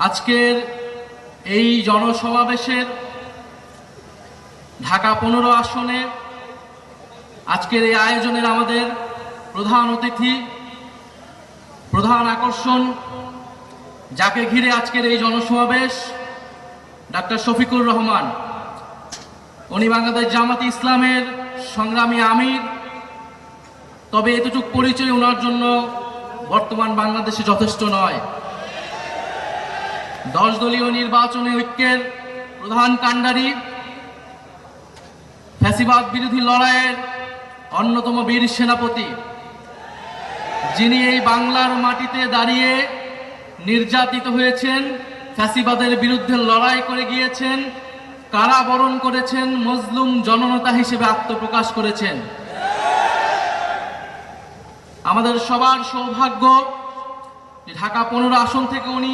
আজকের এই জনসমাবেশের ঢাকা 15 আসনে আজকের এই আয়োজনের আমাদের প্রধান অতিথি, প্রধান আকর্ষণ, যাকে ঘিরে আজকের এই জনসমাবেশ, ডাক্তার শফিকুর রহমান। উনি বাংলাদেশ জামাতে ইসলামের সংগ্রামী আমির। তবে এতটুক পরিচয় ওনার জন্য বর্তমান বাংলাদেশে যথেষ্ট নয়। 10 দলীয় নির্বাচনী ঐক্যের প্রধান কাণ্ডারি, ফ্যাসিবাদ বিরোধী লড়াইয়ের অন্যতম বীর সেনাপতি, যিনি এই বাংলার মাটিতে দাঁড়িয়ে নির্যাতিত হয়েছেন, ফ্যাসিবাদের বিরুদ্ধে লড়াই করে গিয়েছেন, কারাবরণ করেছেন, মজলুম জননেতা হিসেবে আত্মপ্রকাশ করেছেন। আমাদের সবার সৌভাগ্য যে ঢাকা 15 আসন থেকে উনি